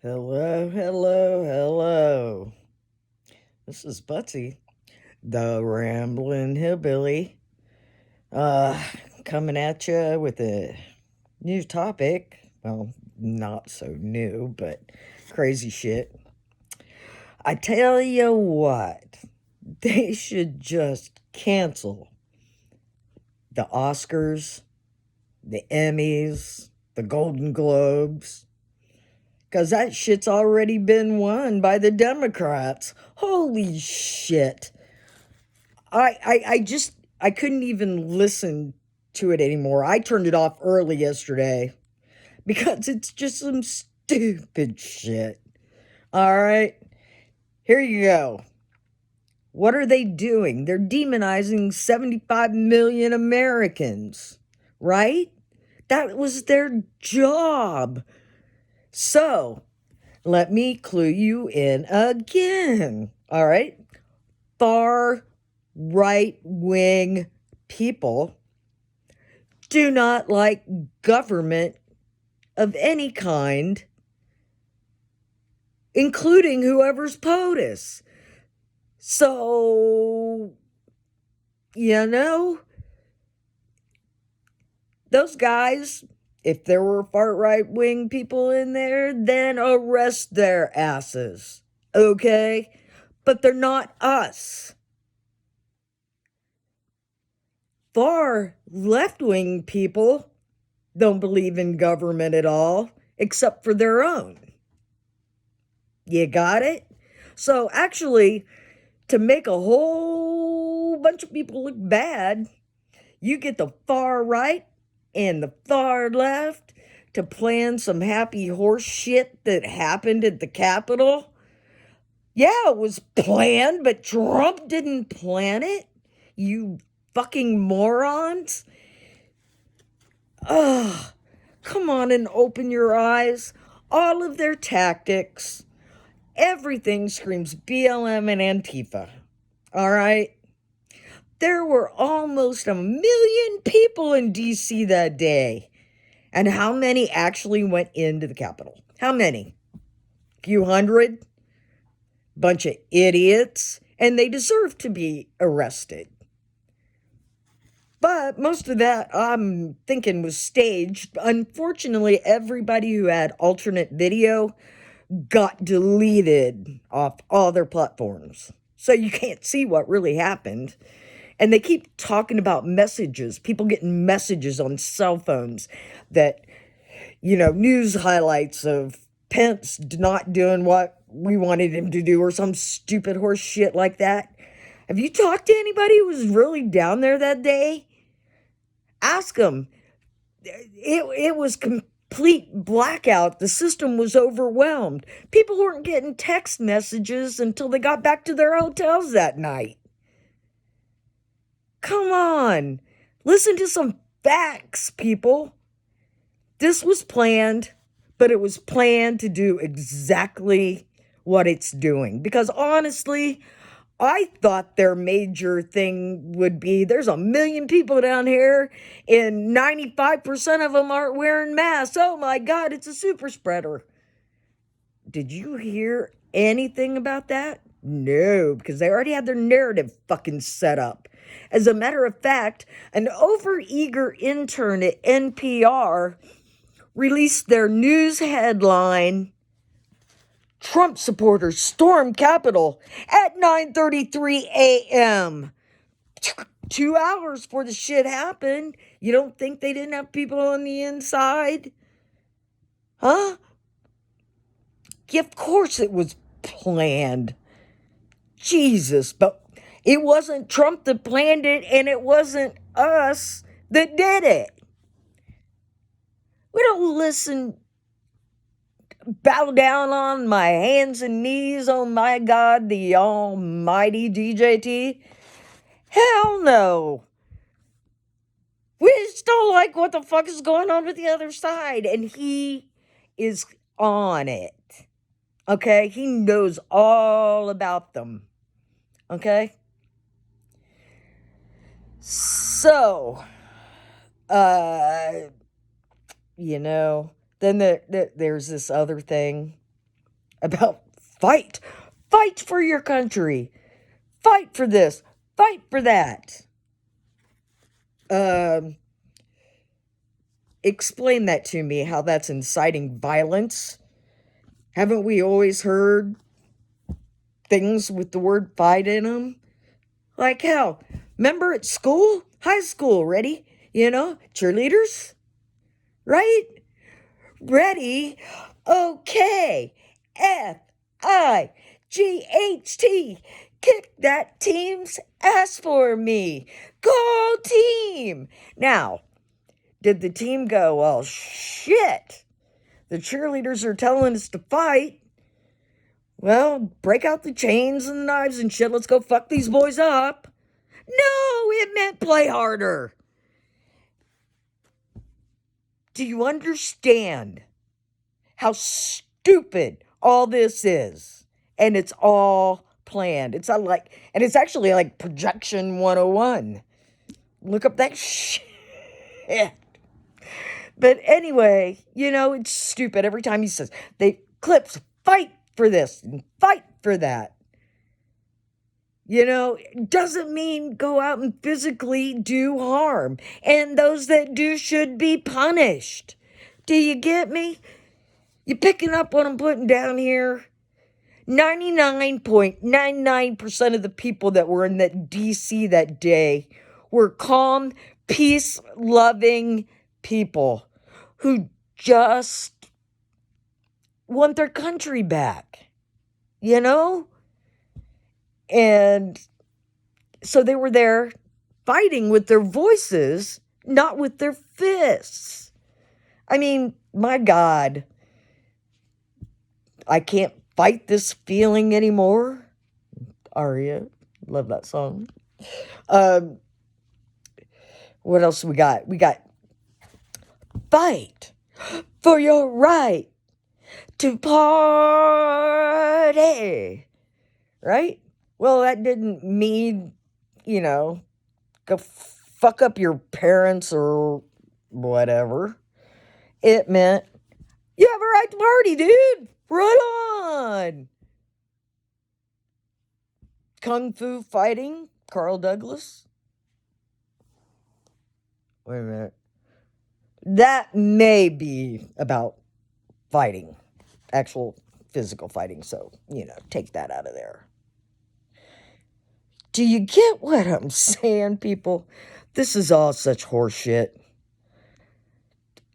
Hello, hello, hello. This is Butsy, the Ramblin Hillbilly, uh, coming at you with a new topic. Well, not so new, but crazy shit. I tell you what, they should just cancel the Oscars, the Emmys, the Golden Globes. Because that shit's already been won by the Democrats. Holy shit. I couldn't even listen to it anymore. I turned it off early yesterday because it's just some stupid shit. All right, here you go. What are they doing? They're demonizing 75 million Americans, right? That was their job. So, let me clue you in again. All right? Far right wing people do not like government of any kind, including whoever's POTUS. So, you know, those guys, if there were far right wing people in there, then arrest their asses. Okay? But they're not us. Far left wing people don't believe in government at all, except for their own. You got it? So, actually, to make a whole bunch of people look bad, you get the far right and the far left to plan some happy horse shit that happened at the Capitol. Yeah, it was planned, but Trump didn't plan it. You fucking morons. Ugh. Come on and open your eyes. All of their tactics, everything screams BLM and Antifa. All right? There were almost 1 million people in DC that day. And how many actually went into the Capitol? How many? Few hundred? Bunch of idiots. And they deserve to be arrested. But most of that, I'm thinking, was staged. Unfortunately, everybody who had alternate video got deleted off all their platforms. So you can't see what really happened. And they keep talking about messages, people getting messages on cell phones that, news highlights of Pence not doing what we wanted him to do or some stupid horse shit like that. Have you talked to anybody who was really down there that day? Ask them. It was complete blackout. The system was overwhelmed. People weren't getting text messages until they got back to their hotels that night. Come on. Listen to some facts, people. This was planned, but it was planned to do exactly what it's doing. Because honestly, I thought their major thing would be there's 1 million people down here and 95% of them aren't wearing masks. Oh my God, it's a super spreader. Did you hear anything about that? No, because they already had their narrative fucking set up. As a matter of fact, an overeager intern at NPR released their news headline, Trump supporters storm Capitol at 9:33 a.m. 2 hours before the shit happened. You don't think they didn't have people on the inside? Huh? Of course it was planned. Jesus, but it wasn't Trump that planned it, and it wasn't us that did it. We don't listen, bow down on my hands and knees, oh my God, the almighty DJT. Hell no. We just don't like what the fuck is going on with the other side, and he is on it. Okay? He knows all about them. Okay? So, then there's this other thing. about fight. Fight for your country. Fight for this. Fight for that. Explain that to me, how that's inciting violence. Haven't we always heard things with the word fight in them? Like hell. Remember at school? High school, ready? Cheerleaders? Right? Ready? Okay. FIGHT. Kick that team's ass for me. Go team. Now, did the team go, well, shit, the cheerleaders are telling us to fight. Well, break out the chains and knives and shit. Let's go fuck these boys up. No, it meant play harder. Do you understand how stupid all this is? And it's all planned. It's actually like projection 101. Look up that shit. But anyway, it's stupid. Every time he says, clips, fight for this and fight for that. It doesn't mean go out and physically do harm. And those that do should be punished. Do you get me? You picking up what I'm putting down here? 99.99% of the people that were in that DC that day were calm, peace-loving people who just want their country back, And so they were there fighting with their voices, not with their fists. I mean, my God, I can't fight this feeling anymore. Aria, love that song. What else we got? We got fight for your right to party. Right? Well, that didn't mean, go fuck up your parents or whatever. It meant, you have a right to party, dude. Right on. Kung Fu fighting, Carl Douglas. Wait a minute. That may be about fighting, actual physical fighting. So, take that out of there. Do you get what I'm saying, people? This is all such horseshit.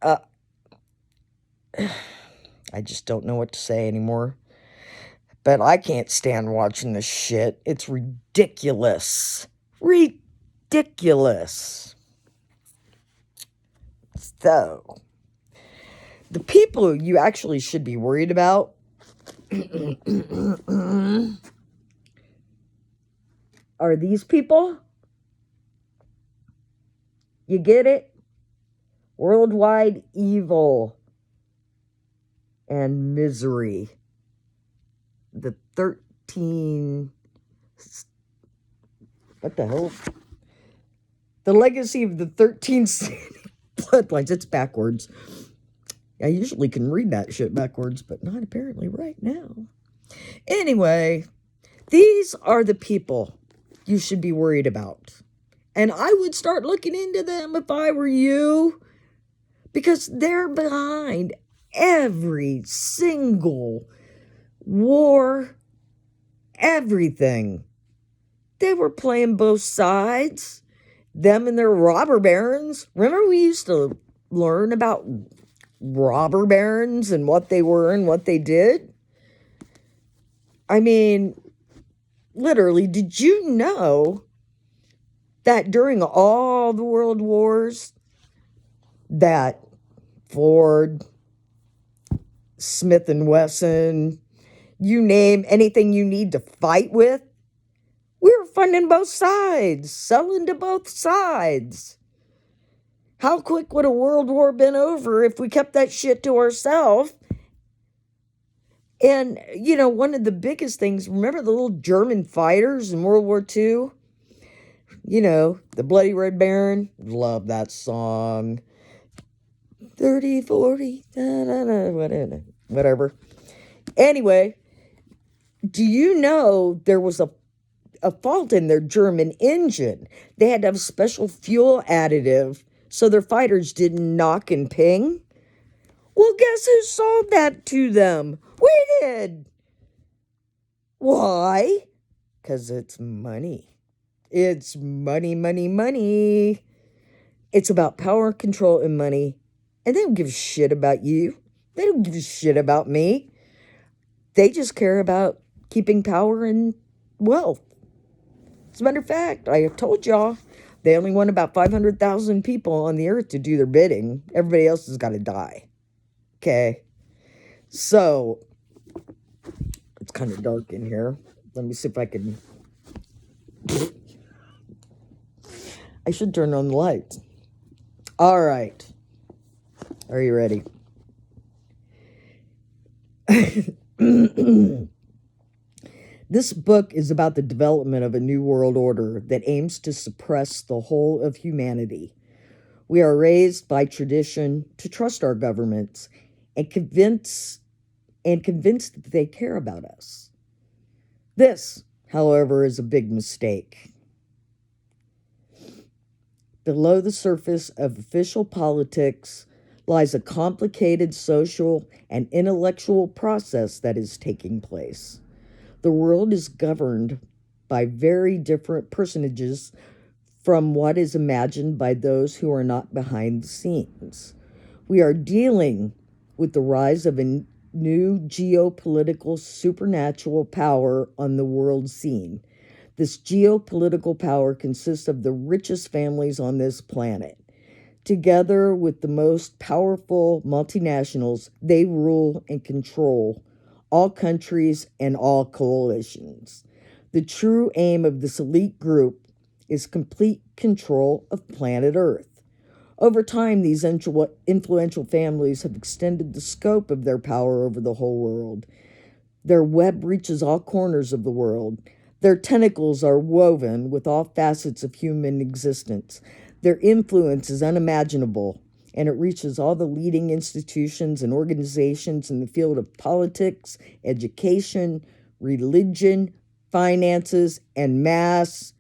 I just don't know what to say anymore. But I can't stand watching this shit. It's ridiculous. Ridiculous. So, the people you actually should be worried about are these people. You get it? Worldwide evil and misery. The 13... What the hell? The legacy of the 13 bloodlines. It's backwards. I usually can read that shit backwards, but not apparently right now. Anyway, these are the people you should be worried about. And I would start looking into them if I were you, because they're behind every single war, everything. They were playing both sides. Them and their robber barons. Remember we used to learn about robber barons and what they were and what they did? I mean, literally, did you know that during all the world wars that Ford, Smith and Wesson, you name anything you need to fight with, we were funding both sides, selling to both sides. How quick would a world war been over if we kept that shit to ourselves? And, one of the biggest things, remember the little German fighters in World War II? The Bloody Red Baron. Love that song. 30, 40, whatever. Anyway, do you know there was a fault in their German engine? They had to have a special fuel additive so their fighters didn't knock and ping. Well, guess who sold that to them? We did. Why? Because it's money. It's money, money, money. It's about power, control, and money. And they don't give a shit about you. They don't give a shit about me. They just care about keeping power and wealth. As a matter of fact, I have told y'all, they only want about 500,000 people on the earth to do their bidding. Everybody else has got to die. Okay? So, it's kind of dark in here. Let me see if I can... I should turn on the lights. All right. Are you ready? This book is about the development of a new world order that aims to suppress the whole of humanity. We are raised by tradition to trust our governments and convinced that they care about us. This, however, is a big mistake. Below the surface of official politics lies a complicated social and intellectual process that is taking place. The world is governed by very different personages from what is imagined by those who are not behind the scenes. We are dealing with the rise of a new geopolitical supernatural power on the world scene. This geopolitical power consists of the richest families on this planet. Together with the most powerful multinationals, they rule and control all countries and all coalitions. The true aim of this elite group is complete control of planet Earth. Over time, these influential families have extended the scope of their power over the whole world. Their web reaches all corners of the world. Their tentacles are woven with all facets of human existence. Their influence is unimaginable, and it reaches all the leading institutions and organizations in the field of politics, education, religion, finances, and mass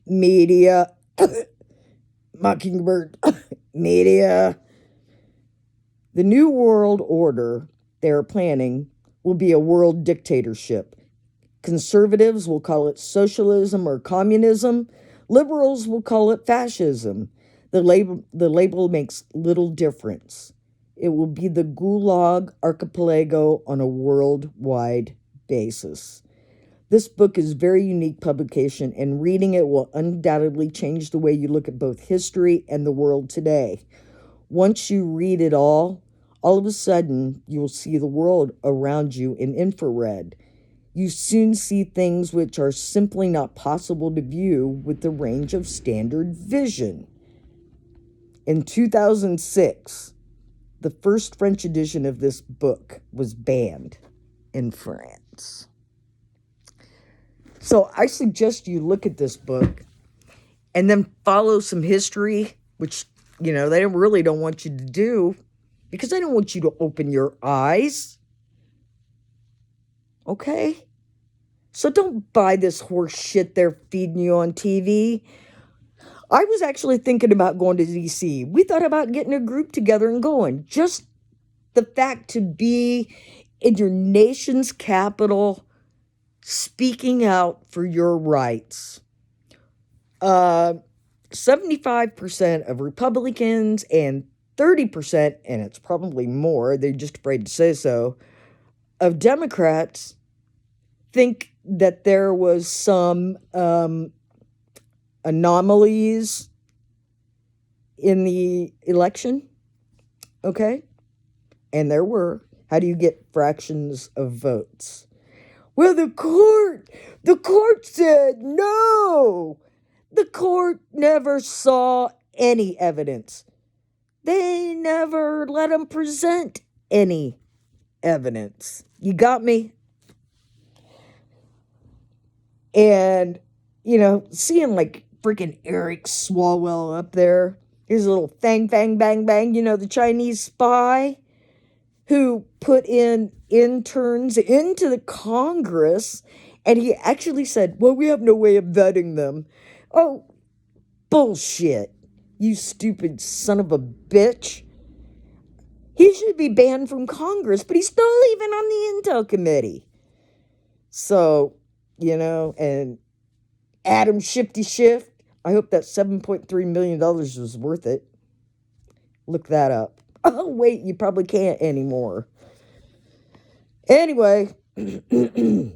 media. Mockingbird media. The new world order they are planning will be a world dictatorship. Conservatives will call it socialism or communism. Liberals will call it fascism. The label makes little difference. It will be the Gulag Archipelago on a worldwide basis. This book is a very unique publication, and reading it will undoubtedly change the way you look at both history and the world today. Once you read it all of a sudden, you will see the world around you in infrared. You soon see things which are simply not possible to view with the range of standard vision. In 2006, the first French edition of this book was banned in France. So I suggest you look at this book and then follow some history, which, they really don't want you to do, because they don't want you to open your eyes. Okay? So don't buy this horse shit they're feeding you on TV. I was actually thinking about going to D.C. We thought about getting a group together and going. Just the fact to be in your nation's capital, speaking out for your rights. 75% of Republicans and 30%, and it's probably more, they're just afraid to say so, of Democrats think that there was some anomalies in the election. Okay? And there were. How do you get fractions of votes? Well, the court said no. The court never saw any evidence. They never let them present any evidence. You got me? And, seeing like freaking Eric Swalwell up there, his little fang, bang, bang, bang, the Chinese spy. who put in interns into the Congress, and he actually said, well, we have no way of vetting them. Oh, bullshit. You stupid son of a bitch. He should be banned from Congress, but he's still even on the Intel committee. So, and Adam Shifty Shift, I hope that $7.3 million was worth it. Look that up. Oh, wait, you probably can't anymore. Anyway, we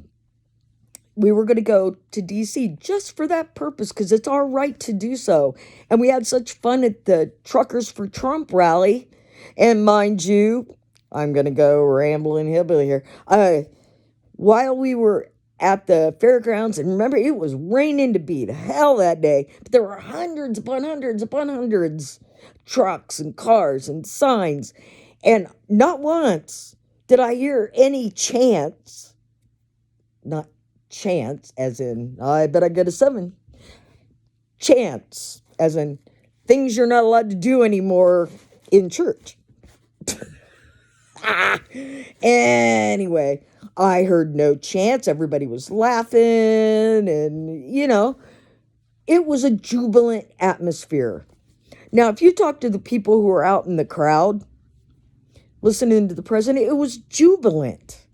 were going to go to D.C. just for that purpose because it's our right to do so. And we had such fun at the Truckers for Trump rally. And mind you, I'm going to go Ramblin Hillbilly here. While we were at the fairgrounds, and remember, it was raining to beat hell that day, but there were hundreds upon hundreds upon hundreds trucks and cars and signs, and not once did I hear any chants, not chants as in, I bet I get a 7, chants as in things you're not allowed to do anymore in church. Anyway, I heard no chants. Everybody was laughing, and, it was a jubilant atmosphere. Now, if you talk to the people who were out in the crowd listening to the president, it was jubilant.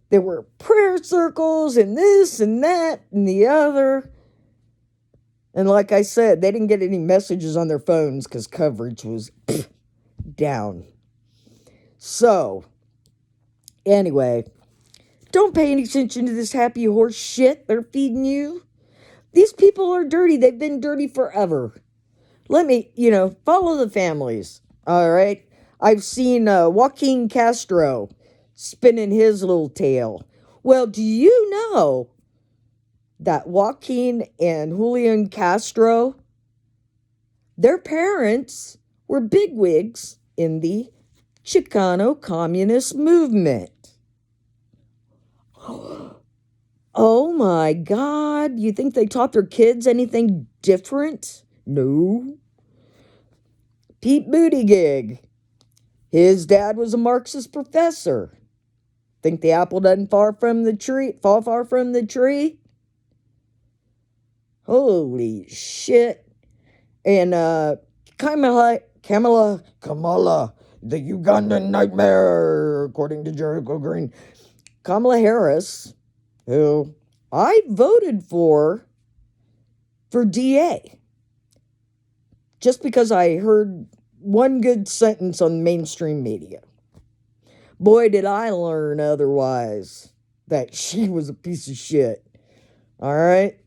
There were prayer circles and this and that and the other. And like I said, they didn't get any messages on their phones because coverage was down. So, anyway, don't pay any attention to this happy horse shit they're feeding you. These people are dirty. They've been dirty forever. Let me, follow the families. All right. I've seen Joaquin Castro spinning his little tail. Well, do you know that Joaquin and Julian Castro, their parents were bigwigs in the Chicano communist movement? Oh my God. You think they taught their kids anything different? No. Pete Buttigieg. His dad was a Marxist professor. Think the apple doesn't fall far from the tree? Holy shit. And Kamala, the Ugandan nightmare, according to Jericho Green. Kamala Harris, who I voted for DA. Just because I heard one good sentence on mainstream media. Boy, did I learn otherwise that she was a piece of shit. All right?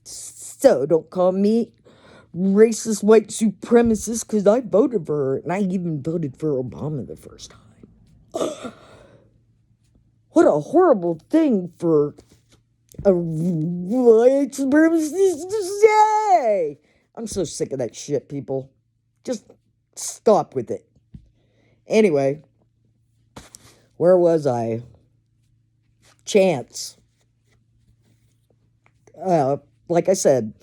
So don't call me racist white supremacist because I voted for her, and I even voted for Obama the first time. What a horrible thing for a white supremacist to say. I'm so sick of that shit, people. Just stop with it. Anyway, where was I? Chants. Like I said,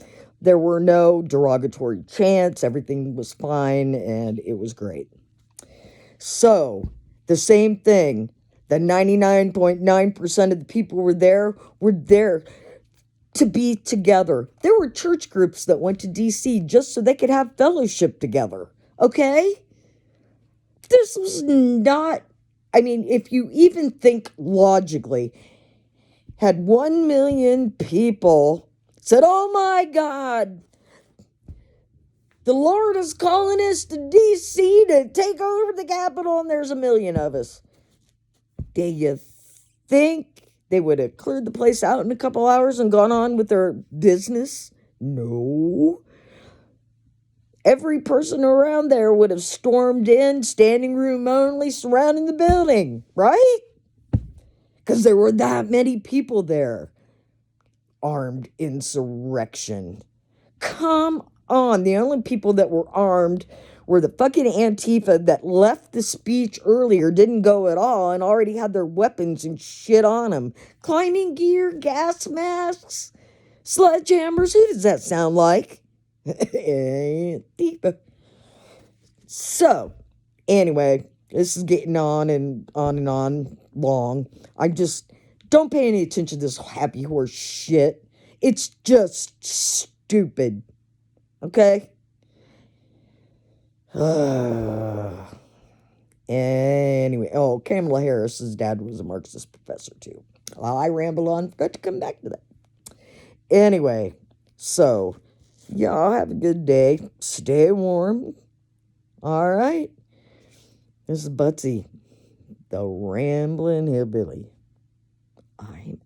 there were no derogatory chants. Everything was fine, and it was great. So, the same thing. The 99.9% of the people were there to be together. There were church groups that went to D.C. just so they could have fellowship together. Okay? This was not, if you even think logically, had 1 million people said, oh my God, the Lord is calling us to D.C. to take over the Capitol, and there's 1 million of us. Do you think they would have cleared the place out in a couple hours and gone on with their business? No. Every person around there would have stormed in, standing room only, surrounding the building, right? Because there were that many people there. Armed insurrection. Come on. The only people that were armed were the fucking Antifa that left the speech earlier, didn't go at all, and already had their weapons and shit on them. Climbing gear, gas masks, sledgehammers. Who does that sound like? Antifa. So, Anyway, this is getting on and on and on long. I just don't pay any attention to this happy horse shit. It's just stupid. Okay? Anyway, oh, Kamala Harris's dad was a Marxist professor too. Well, I ramble on, forgot to come back to that. Anyway, so y'all have a good day. Stay warm. All right. This is Butsy, the Ramblin' Hillbilly. I'm